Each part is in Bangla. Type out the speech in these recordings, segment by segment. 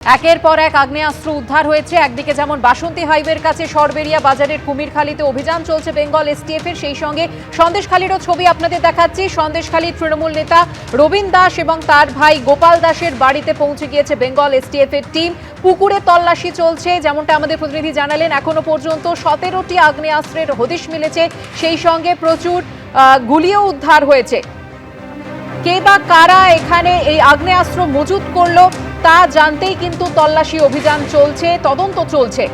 একের পর এক আগ্নেয়াস্ত্র উদ্ধার হয়েছে। একদিকে যেমন বাসন্তী হাইওয়ের কাছে সরবেরিয়া বাজারের কুমিরখালীতে অভিযান চলছে বেঙ্গল এসটিএফ এর, সেই সঙ্গে সন্দেশখালীরও ছবি আপনাদের দেখাচ্ছি। সন্দেশখালীর তৃণমূল নেতা রবীন দাস এবং তার ভাই গোপাল দাসের বাড়িতে পৌঁছে গিয়েছে বেঙ্গল এসটিএফ এর টিম। পুকুরে তল্লাশি চলছে, যেমনটা আমাদের প্রতিনিধি জানালেন। এখনো পর্যন্ত 17টি আগ্নেয়াস্ত্রের হদিশ মিলেছে, সেই সঙ্গে প্রচুর গুলিও উদ্ধার হয়েছে। কে বা কারা এখানে এই আগ্নেয়াস্ত্র মজুত করলো তা জানতেই কিন্তু তল্লাশি অভিযান চলছে, তদন্ত চলছে।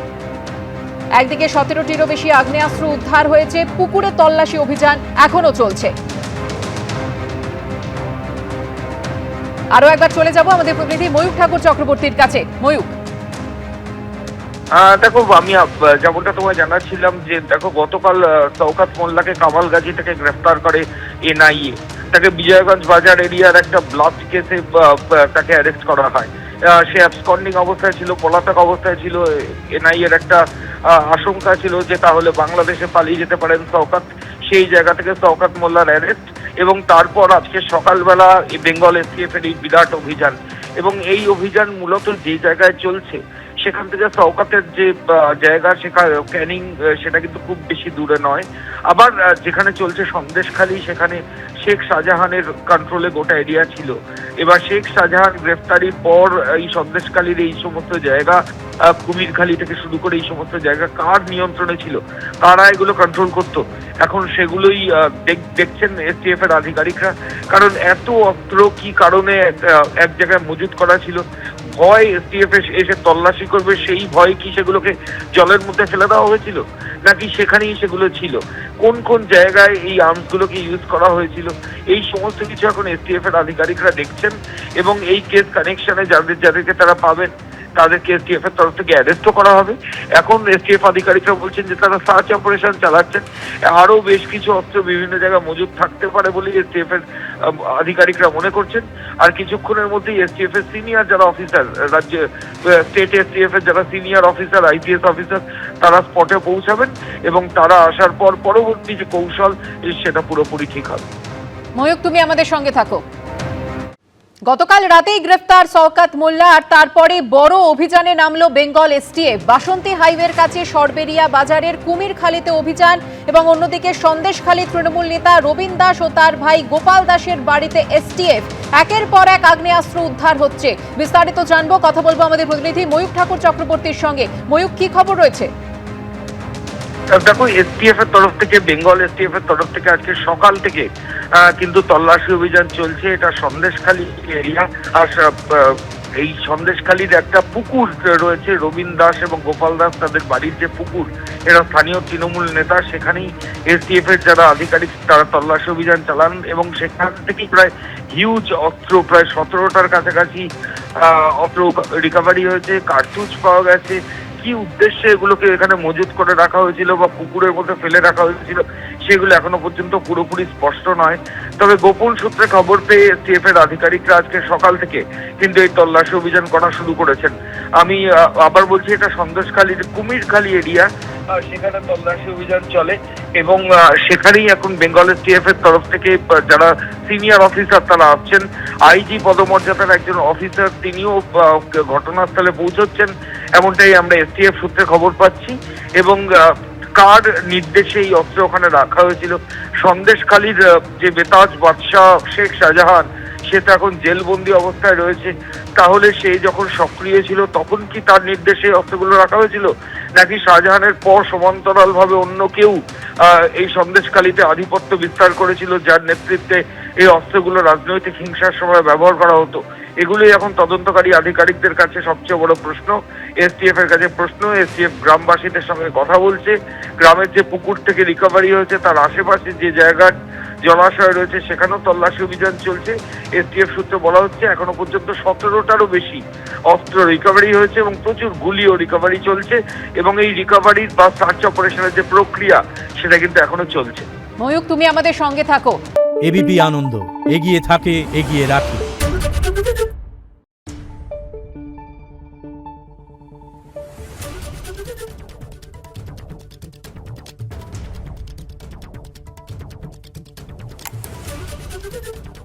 একদিকে 17টিরও বেশি আগ্নেয়াস্ত্র উদ্ধার হয়েছে, পুকুরে তল্লাশি অভিযান এখনো চলছে। আরো একবার চলে যাব আমাদের প্রতিনিধি ময়ূক ঠাকুর চক্রবর্তীর কাছে। ময়ূক, দেখো, আমি যেমনটা তোমায় জানাচ্ছিলাম যে দেখো, গতকাল শওকত মোল্লাকে কামালগাজী থেকে গ্রেফতার করে এনআইএ। তাকে বিজয়গঞ্জ বাজার এরিয়ার একটা ব্লাস্ট কেসে তাকে অ্যারেস্ট করা হয়। সে অ্যাবসকন্ডিং অবস্থায় ছিল, পলাতক অবস্থায় ছিল। এনআইএর একটা আশঙ্কা ছিল যে তাহলে বাংলাদেশে পালিয়ে যেতে পারেন শওকত। সেই জায়গা থেকে শওকত মোল্লার অ্যারেস্ট, এবং তারপর আজকে সকালবেলা বেঙ্গল এসটিএফ এর এই বিরাট অভিযান। এবং এই অভিযান মূলত যে জায়গায় চলছে সেখান থেকে শওকতের যে জায়গা, সেখানে ক্যানিং, সেটা কিন্তু খুব বেশি দূরে নয়। আবার যেখানে চলছে সন্দেশখালী, সেখানে শেখ শাহজাহানের কন্ট্রোলে গোটা এরিয়া ছিল। এবার শেখ শাহজাহান গ্রেফতারির পর এই সন্দেশখালীর এই সমস্ত জায়গা, কুমিরখালী থেকে শুরু করে এই সমস্ত জায়গা কার নিয়ন্ত্রণে ছিল, কারা এগুলো কন্ট্রোল করতো, এখন সেগুলোই দেখছেন এসটিএফ এর আধিকারিকরা। কারণ এত অস্ত্র কি কারণে এক জায়গায় মজুত করা ছিল? ভয় এসটিএফ এসে তল্লাশি করবে, সেই ভয় কি সেগুলোকে জলের মধ্যে ফেলে দেওয়া হয়েছিল, নাকি সেখানেই সেগুলো ছিল? কোন কোন জায়গায় এই আর্মসগুলোকে ইউজ করা হয়েছিল, এই সমস্ত কিছু এখন এসটিএফ এর আধিকারিকরা দেখছেন। এবং এই কেস কানেকশনে যাদেরকে তারা পাবেন তাদেরকে এসটিএফ এর তরফ থেকে অ্যারেস্টও করা হবে। এখন এসটিএফ আধিকারিকরা বলছেন যে তারা সার্চ অপারেশন চালাচ্ছেন, আরো বেশ কিছু অস্ত্র বিভিন্ন জায়গায় মজুদ থাকতে পারে বলে এসটিএফ এর আধিকারিকরা মনে করছেন। আর কিছুক্ষণের মধ্যেই এসটিএফ এর সিনিয়র যারা অফিসার, রাজ্য স্টেট এসটিএফ এর যারা সিনিয়র অফিসার, আইপিএস অফিসার, তারা স্পটে পৌঁছাবেন, এবং তারা আসার পর পরবর্তী যে কৌশল সেটা পুরোপুরি ঠিক হবে। ময়ূক, তুমি আমাদের সঙ্গে থাকো। গতকাল রাতেই গ্রেফতার শওকত মোল্লা, আর তারপরে বড় অভিযানে নামলো বেঙ্গল এসটিএফ। বাসন্তী হাইওয়ের কাছে সরবেরিয়া বাজারের কুমিরখালীতে অভিযান, এবং অন্যদিকে সন্দেশখালী তৃণমূল নেতা রবীন দাস ও তার ভাই গোপাল দাসের বাড়িতে এসটিএফ। একের পর এক আগ্নেয়াস্ত্র উদ্ধার হচ্ছে। বিস্তারিত জানবো, কথা বলবো আমাদের প্রতিনিধি ময়ূক ঠাকুর চক্রবর্তীর সঙ্গে। ময়ূক, কি খবর রয়েছে? দেখো, এসটিএফ এর তরফ থেকে, বেঙ্গল এসটিএফ এর তরফ থেকে আজকে সকাল থেকে কিন্তু তল্লাশি অভিযান চলছে। এটা সন্দেশখালী এরিয়া, আর এই সন্দেশখালীর একটা পুকুর রয়েছে, রবীন দাস এবং গোপাল দাস তাদের বাড়ির যে পুকুর, এরা স্থানীয় তৃণমূল নেতা। সেখানেই এসটিএফ এর যারা আধিকারিক তারা তল্লাশি অভিযান চালান, এবং সেখান থেকেই প্রায় হিউজ অস্ত্র, প্রায় 17টার কাছাকাছি অস্ত্র রিকভারি হয়েছে। কার্তুজ পাওয়া গেছে। কি উদ্দেশ্যে এগুলোকে এখানে মজুত করে রাখা হয়েছিল বা পুকুরের মধ্যে ফেলে রাখা হয়েছিল সেগুলো এখনো পর্যন্ত পুরোপুরি স্পষ্ট নয়। তবে গোপন সূত্রে খবর পেয়ে এসটিএফ এর আধিকারিকরা আজকে সকাল থেকে কিন্তু এই তল্লাশি অভিযান করা শুরু করেছেন। আমি আবার বলছি, এটা সন্দেশখালীর কুমিরখালী এরিয়া, সেখানে তল্লাশি অভিযান চলে, এবং সেখানেই এখন বেঙ্গল এসটিএফ এর তরফ থেকে যারা সিনিয়র অফিসার তারা আসছেন। আইজি পদমর্যাদার একজন অফিসার, তিনিও ঘটনাস্থলে পৌঁছচ্ছেন, এমনটাই আমরা এসটিএফ সূত্রে খবর পাচ্ছি। এবং কার নির্দেশে এই অস্ত্র ওখানে রাখা হয়েছিল, সন্দেশখালীর যে বেতাজ বাদশাহ শেখ শাহজাহান, সে তো এখন জেলবন্দি অবস্থায় রয়েছে। তাহলে সে যখন সক্রিয় ছিল তখন কি তার নির্দেশে অস্ত্রগুলো রাখা হয়েছিল, নাকি শাহজাহানের পর সমান্তরাল ভাবে অন্য কেউ এই সন্দেশখালীতে আধিপত্য বিস্তার করেছিল, যার নেতৃত্বে এই অস্ত্রগুলো রাজনৈতিক হিংসার সময় ব্যবহার করা হতো? এগুলোই এখন তদন্তকারী আধিকারিকদের কাছে সবচেয়ে বড় প্রশ্ন, এসটিএফ এর কাছে প্রশ্ন। এসটিএফ গ্রামবাসীদের সঙ্গে কথা বলছে। গ্রামের যে পুকুর থেকে রিকভারি হয়েছে তার আশেপাশে যে জায়গার জলাশয় রয়েছে সেখানেও তল্লাশি অভিযান চলছে। এসটিএফ সূত্রে বলা হচ্ছে এখনো পর্যন্ত 17টারও বেশি অস্ত্র রিকভারি হয়েছে, এবং প্রচুর গুলিও রিকভারি চলছে। এবং এই রিকভারির বা সার্চ অপারেশনের যে প্রক্রিয়া সেটা কিন্তু এখনো চলছে। ময়ূক, তুমি আমাদের সঙ্গে থাকো। এবিপি আনন্দ, এগিয়ে থাকে, এগিয়ে রাখে। Thank you.